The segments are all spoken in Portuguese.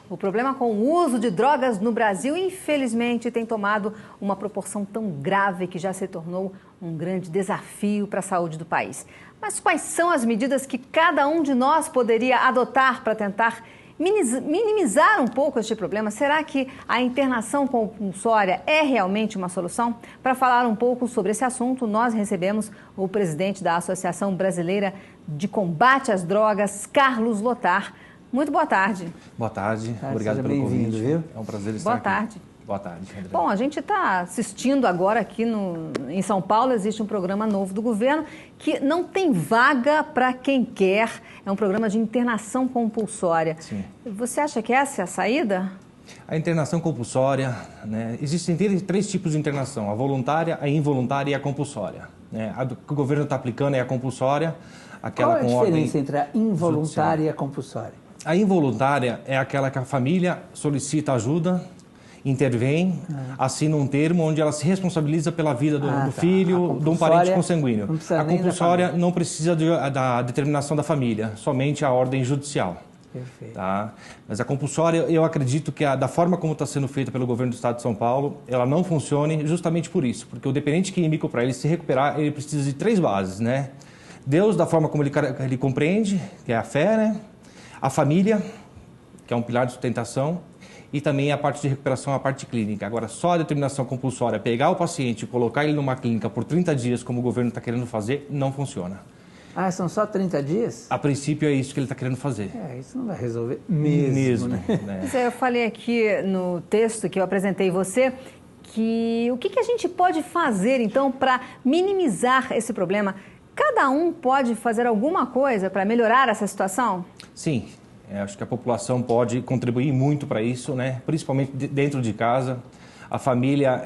O problema com o uso de drogas no Brasil, infelizmente, tem tomado uma proporção tão grave que já se tornou um grande desafio para a saúde do país. Mas quais são as medidas que cada um de nós poderia adotar para tentar minimizar um pouco este problema? Será que a internação compulsória é realmente uma solução? Para falar um pouco sobre esse assunto, nós recebemos o presidente da Associação Brasileira de Combate às Drogas, Carlos Lotar. Muito boa tarde. Boa tarde, obrigado pelo convite. Viu? É um prazer estar aqui. Boa tarde. Boa tarde, André. Bom, a gente está assistindo agora aqui em São Paulo, existe um programa novo do governo que não tem vaga para quem quer, é um programa de internação compulsória. Sim. Você acha que essa é a saída? A internação compulsória, né, existem três tipos de internação, a voluntária, a involuntária e a compulsória. Né? A que o governo está aplicando é a compulsória, aquela com ordem... Qual é a diferença entre a involuntária e a compulsória? A involuntária é aquela que a família solicita ajuda, intervém, assina um termo onde ela se responsabiliza pela vida do filho, de um parente consanguíneo. A compulsória não precisa da determinação da família, somente a ordem judicial. Perfeito. Tá? Mas a compulsória, eu acredito que da forma como está sendo feita pelo governo do Estado de São Paulo, ela não funcione justamente por isso. Porque o dependente químico, para ele se recuperar, ele precisa de três bases, né? Deus, da forma como ele compreende, que é a fé, né? A família, que é um pilar de sustentação, e também a parte de recuperação, a parte clínica. Agora, só a determinação compulsória, pegar o paciente e colocar ele numa clínica por 30 dias, como o governo está querendo fazer, não funciona. Ah, são só 30 dias? A princípio é isso que ele está querendo fazer. Isso não vai resolver mesmo, né? Eu falei aqui no texto que eu apresentei você, que o que a gente pode fazer, então, para minimizar esse problema? Cada um pode fazer alguma coisa para melhorar essa situação? Sim. Acho que a população pode contribuir muito para isso, né? Principalmente dentro de casa, a família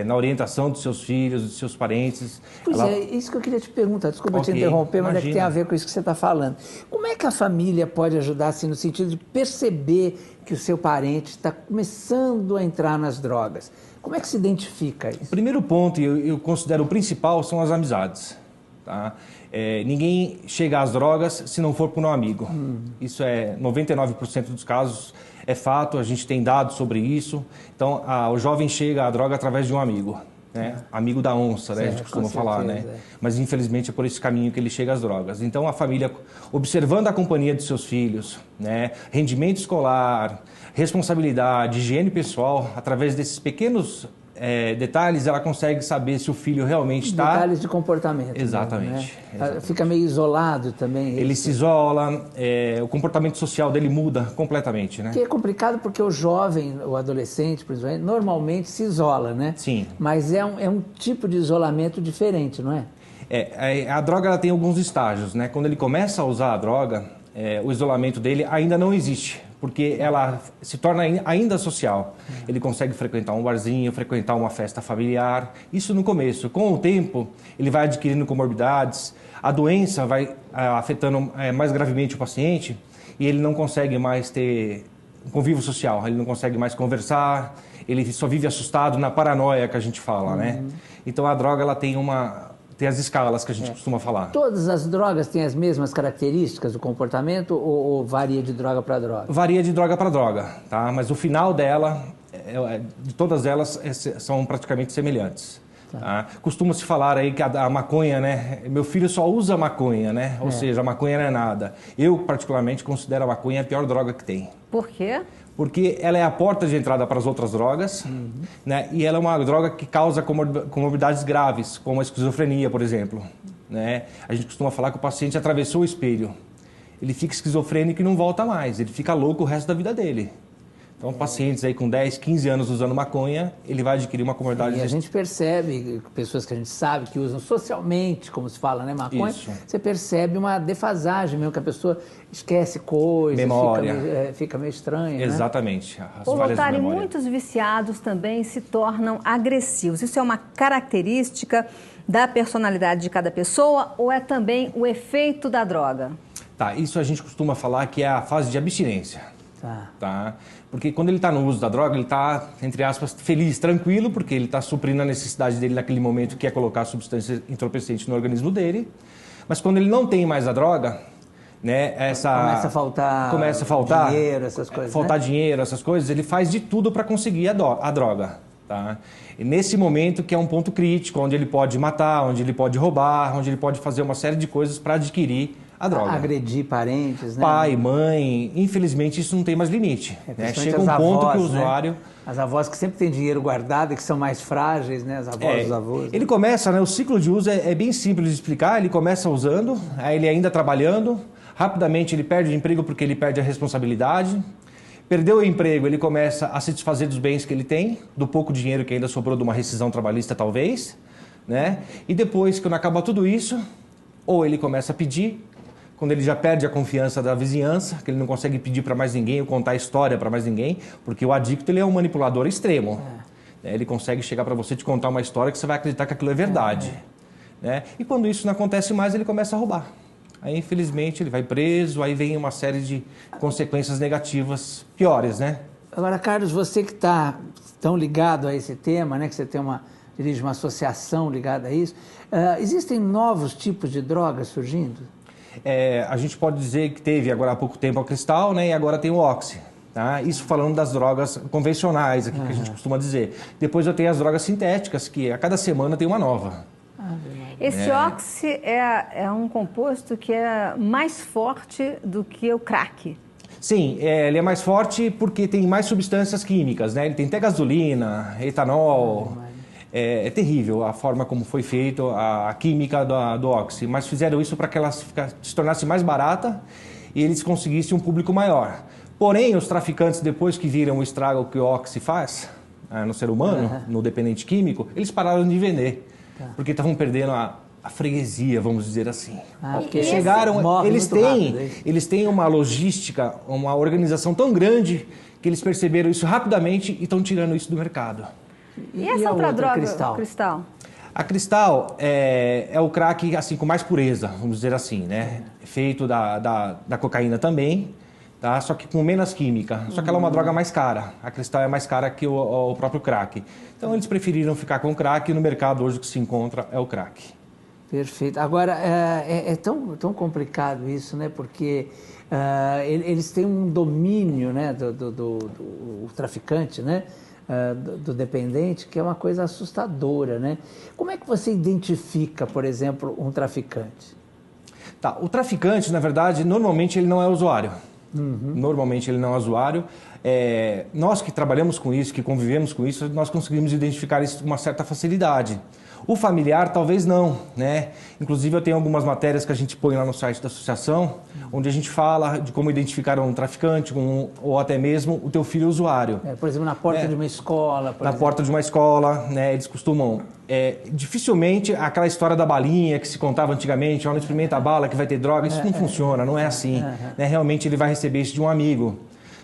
na orientação dos seus filhos, dos seus parentes. Pois é, isso que eu queria te perguntar, desculpa te interromper, mas é que tem a ver com isso que você está falando. Como é que a família pode ajudar, assim, no sentido de perceber que o seu parente está começando a entrar nas drogas? Como é que se identifica isso? O primeiro ponto, e eu considero o principal, são as amizades. Tá? Ninguém chega às drogas se não for por um amigo. Isso é 99% dos casos, é fato, a gente tem dados sobre isso. Então, o jovem chega à droga através de um amigo, né? Amigo da onça, né? A gente costuma falar, né? Mas infelizmente é por esse caminho que ele chega às drogas. Então, a família, observando a companhia de seus filhos, né? Rendimento escolar, responsabilidade, higiene pessoal, através desses pequenos detalhes, ela consegue saber se o filho realmente está... Detalhes de comportamento. Exatamente. Mesmo, né? Exatamente. Fica meio isolado também. Ele se isola, o comportamento social dele muda completamente, né? Que é complicado porque o jovem, o adolescente, principalmente, normalmente se isola, né? Sim. Mas é um tipo de isolamento diferente, não é? A droga ela tem alguns estágios, né? Quando ele começa a usar a droga, o isolamento dele ainda não existe, porque ela se torna ainda social. Ele consegue frequentar um barzinho, frequentar uma festa familiar, isso no começo. Com o tempo, ele vai adquirindo comorbidades, a doença vai afetando mais gravemente o paciente e ele não consegue mais ter convívio social, ele não consegue mais conversar, ele só vive assustado na paranoia que a gente fala, né? Então a droga ela tem as escalas que a gente costuma falar. Todas as drogas têm as mesmas características do comportamento ou varia de droga para droga? Varia de droga para droga, tá? Mas o final dela, de todas elas, são praticamente semelhantes. Tá? Costuma-se falar aí que a maconha, né? Meu filho só usa maconha, né? Ou seja, a maconha não é nada. Eu, particularmente, considero a maconha a pior droga que tem. Por quê? Porque ela é a porta de entrada para as outras drogas, né? E ela é uma droga que causa comorbidades graves, como a esquizofrenia, por exemplo. Né? A gente costuma falar que o paciente atravessou o espelho. Ele fica esquizofrênico e não volta mais, ele fica louco o resto da vida dele. Então, pacientes aí com 10, 15 anos usando maconha, ele vai adquirir uma comorbidade... E a gente percebe, pessoas que a gente sabe que usam socialmente, como se fala, né, maconha, você percebe uma defasagem mesmo, que a pessoa esquece coisas, fica meio estranha. Exatamente. Né? O Lotar, muitos viciados também se tornam agressivos. Isso é uma característica da personalidade de cada pessoa ou é também o efeito da droga? Tá, isso a gente costuma falar que é a fase de abstinência. Tá? Porque quando ele está no uso da droga, ele está, entre aspas, feliz, tranquilo, porque ele está suprindo a necessidade dele naquele momento, que é colocar a substância entorpecente no organismo dele. Mas quando ele não tem mais a droga, né? Começa a faltar dinheiro, essas coisas. Faltar dinheiro, essas coisas, ele faz de tudo para conseguir a droga. Tá? E nesse momento que é um ponto crítico, onde ele pode matar, onde ele pode roubar, onde ele pode fazer uma série de coisas para adquirir a droga. Agredir parentes, né? Pai, mãe, infelizmente isso não tem mais limite. Né? Chega um ponto que o usuário... Né? As avós que sempre têm dinheiro guardado e que são mais frágeis, né? As avós, os avós. Ele começa, né? O ciclo de uso é bem simples de explicar. Ele começa usando, aí ele ainda trabalhando, rapidamente ele perde o emprego porque ele perde a responsabilidade. Perdeu o emprego, ele começa a se desfazer dos bens que ele tem, do pouco dinheiro que ainda sobrou de uma rescisão trabalhista talvez, né? E depois, quando acaba tudo isso, ou ele começa a pedir, quando ele já perde a confiança da vizinhança, que ele não consegue pedir para mais ninguém ou contar a história para mais ninguém, porque o adicto ele é um manipulador extremo. Ele consegue chegar para você e te contar uma história que você vai acreditar que aquilo é verdade. Né? E quando isso não acontece mais, ele começa a roubar. Aí, infelizmente, ele vai preso, aí vem uma série de consequências negativas piores, né? Agora, Carlos, você que está tão ligado a esse tema, né, que você dirige uma associação ligada a isso, existem novos tipos de drogas surgindo? A gente pode dizer que teve agora há pouco tempo a Cristal, né, e agora tem o Oxy. Tá? Isso falando das drogas convencionais, aqui, que a gente costuma dizer. Depois eu tenho as drogas sintéticas, que a cada semana tem uma nova. Esse Oxy é um composto que é mais forte do que o crack. Sim, ele é mais forte porque tem mais substâncias químicas, né? Ele tem até gasolina, etanol. É terrível a forma como foi feita a química do Oxy, mas fizeram isso para que ela se tornasse mais barata e eles conseguissem um público maior. Porém, os traficantes, depois que viram o estrago que o Oxy faz no ser humano, no dependente químico, eles pararam de vender, porque estavam perdendo a freguesia, vamos dizer assim. Porque chegaram, eles têm uma logística, uma organização tão grande que eles perceberam isso rapidamente e estão tirando isso do mercado. E essa outra droga, Cristal? A Cristal é o crack assim, com mais pureza, vamos dizer assim, né? Feito da cocaína também, tá? Só que com menos química. Só que ela é uma droga mais cara. A Cristal é mais cara que o próprio crack. Então eles preferiram ficar com o crack e no mercado hoje o que se encontra é o crack. Perfeito. Agora, é tão complicado isso, né? Porque eles têm um domínio, né, do traficante, né? Do dependente, que é uma coisa assustadora, né? Como é que você identifica, por exemplo, um traficante? Tá, o traficante, na verdade, normalmente ele não é usuário. Normalmente ele não é usuário. Nós que trabalhamos com isso, que convivemos com isso, nós conseguimos identificar isso com uma certa facilidade. O familiar, talvez não, né? Inclusive, eu tenho algumas matérias que a gente põe lá no site da associação, onde a gente fala de como identificar um traficante ou até mesmo o teu filho usuário. Por exemplo, na porta de uma escola. Na porta de uma escola, né? Eles costumam... dificilmente aquela história da balinha que se contava antigamente, não experimenta a bala que vai ter droga, isso não funciona, não é assim. Né? Realmente ele vai receber isso de um amigo.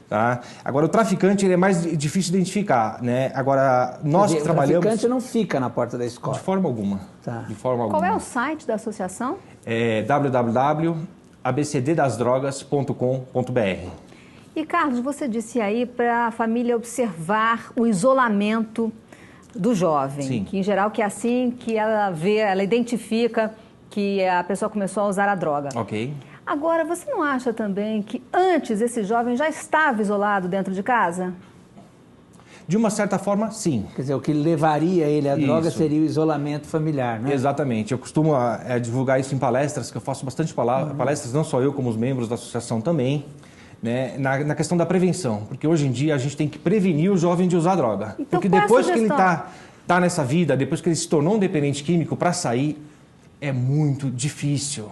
Tá? Agora, o traficante ele é mais difícil de identificar, né? Agora, nós que trabalhamos... O traficante não fica na porta da escola? De forma alguma. Tá. De forma alguma. Qual é o site da associação? www.abcddasdrogas.com.br. E, Carlos, você disse aí para a família observar o isolamento do jovem. Sim. Que, em geral, que é assim que ela vê, ela identifica que a pessoa começou a usar a droga. Ok. Agora, você não acha também que antes esse jovem já estava isolado dentro de casa? De uma certa forma, sim. Quer dizer, o que levaria ele à droga seria o isolamento familiar, né? Exatamente. Eu costumo divulgar isso em palestras, que eu faço bastante palestras, não só eu, como os membros da associação também, né, na questão da prevenção. Porque hoje em dia a gente tem que prevenir o jovem de usar droga. Então, porque depois que ele tá nessa vida, depois que ele se tornou um dependente químico, para sair é muito difícil.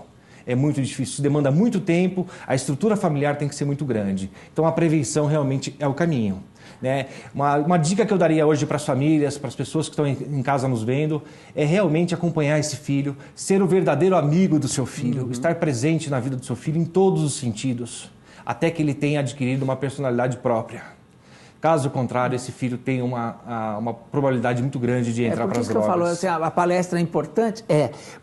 É muito difícil, isso demanda muito tempo, a estrutura familiar tem que ser muito grande. Então a prevenção realmente é o caminho. Né? Uma dica que eu daria hoje para as famílias, para as pessoas que estão em casa nos vendo, é realmente acompanhar esse filho, ser o verdadeiro amigo do seu filho, estar presente na vida do seu filho em todos os sentidos, até que ele tenha adquirido uma personalidade própria. Caso contrário, esse filho tem uma probabilidade muito grande de entrar para as drogas. Por isso que eu falo, assim, a palestra é importante,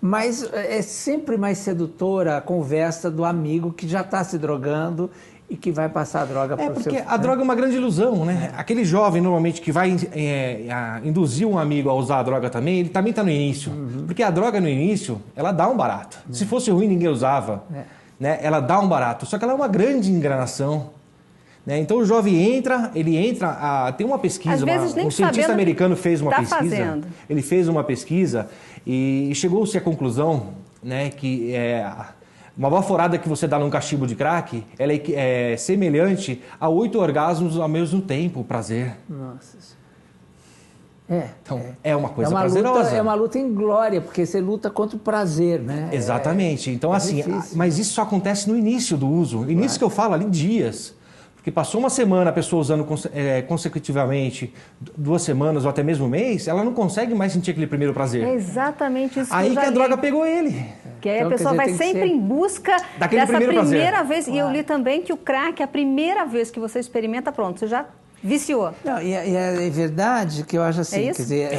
mas é sempre mais sedutora a conversa do amigo que já está se drogando e que vai passar a droga para o seu... Porque a droga é uma grande ilusão, né? Aquele jovem, normalmente, que vai induzir um amigo a usar a droga também, ele também está no início. Porque a droga, no início, ela dá um barato. Se fosse ruim, ninguém usava. né? Ela dá um barato, só que ela é uma grande enganação. Né? Então o jovem tem uma pesquisa, um cientista americano fez uma pesquisa, ele fez uma pesquisa e chegou-se à conclusão, né, que uma baforada que você dá num cachimbo de crack, ela é semelhante a 8 orgasmos ao mesmo tempo, o prazer. Nossa. Então, é uma coisa prazerosa. É uma luta em glória, porque você luta contra o prazer, né? Exatamente. Então, assim, mas isso só acontece no início do uso. Início que eu falo ali, dias. Porque passou uma semana a pessoa usando consecutivamente 2 semanas ou até mesmo um mês, ela não consegue mais sentir aquele primeiro prazer. É exatamente isso. Aí que a droga pegou ele. Que aí a pessoa vai sempre em busca dessa primeira vez. E eu li também que o crack, a primeira vez que você experimenta, pronto, você já viciou. Não, e é verdade que eu acho assim, quer dizer,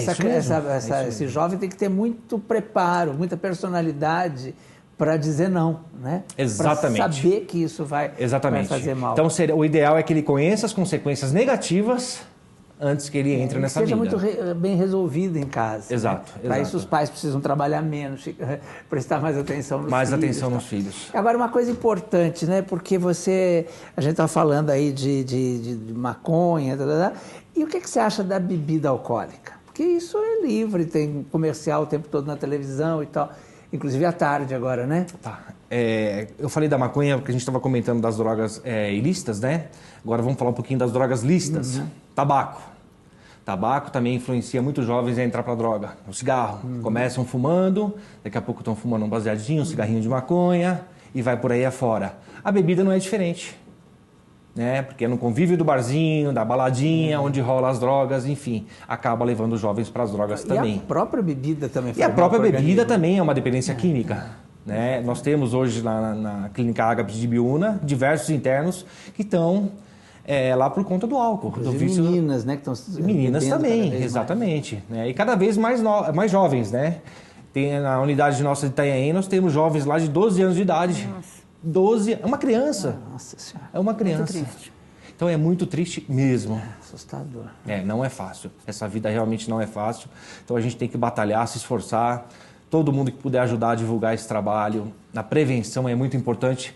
esse jovem tem que ter muito preparo, muita personalidade para dizer não, né? Exatamente. Para saber que isso vai fazer mal. Então, o ideal é que ele conheça as consequências negativas antes que ele entre nessa vida. Seja muito bem resolvido em casa. Exato. Né? Para isso os pais precisam trabalhar menos, prestar mais atenção nos filhos. Mais atenção nos filhos. Agora, uma coisa importante, né? Porque a gente está falando aí de maconha, e o que você acha da bebida alcoólica? Porque isso é livre, tem comercial o tempo todo na televisão e tal. Inclusive à tarde agora, né? Tá. Eu falei da maconha porque a gente estava comentando das drogas ilícitas, né? Agora vamos falar um pouquinho das drogas lícitas. Tabaco. Tabaco também influencia muitos jovens a entrar para a droga. O cigarro. Começam fumando, daqui a pouco estão fumando um baseadinho, um cigarrinho de maconha e vai por aí afora. A bebida não é diferente. Né? Porque é no convívio do barzinho, da baladinha, onde rola as drogas, enfim, acaba levando os jovens para as drogas também. E a própria bebida também faz mal. E a própria bebida também é uma dependência química. Né? Nós temos hoje lá na Clínica Ágape de Ibiúna diversos internos que estão lá por conta do álcool. Do vício. Meninas, né? Que estão meninas também, exatamente. Né? E cada vez mais jovens, né? Na unidade nossa de Itanhaém, nós temos jovens lá de 12 anos de idade. Nossa. 12, é uma criança. Nossa Senhora. É uma criança. Muito triste. Então é muito triste mesmo. Assustador. Não é fácil. Essa vida realmente não é fácil. Então a gente tem que batalhar, se esforçar. Todo mundo que puder ajudar a divulgar esse trabalho. A prevenção é muito importante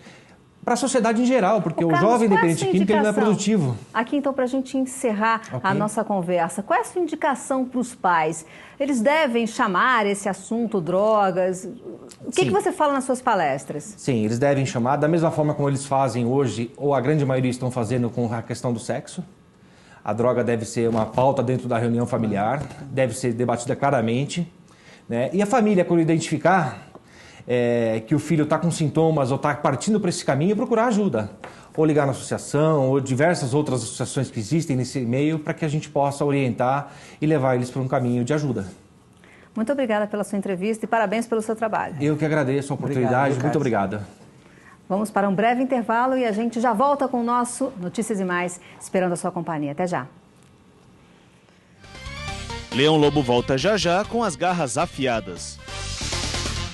para a sociedade em geral, porque o jovem dependente químico ele não é produtivo. Aqui, então, para a gente encerrar a nossa conversa, qual é a sua indicação para os pais? Eles devem chamar esse assunto drogas? O que você fala nas suas palestras? Sim, eles devem chamar, da mesma forma como eles fazem hoje, ou a grande maioria estão fazendo com a questão do sexo. A droga deve ser uma pauta dentro da reunião familiar, deve ser debatida claramente. Né? E a família, quando identificar que o filho está com sintomas ou está partindo para esse caminho, procurar ajuda. Ou ligar na associação, ou diversas outras associações que existem nesse meio, para que a gente possa orientar e levar eles para um caminho de ajuda. Muito obrigada pela sua entrevista e parabéns pelo seu trabalho. Eu que agradeço a oportunidade. Muito obrigado. Vamos para um breve intervalo e a gente já volta com o nosso Notícias e Mais, esperando a sua companhia. Até já. Leão Lobo volta já com as garras afiadas.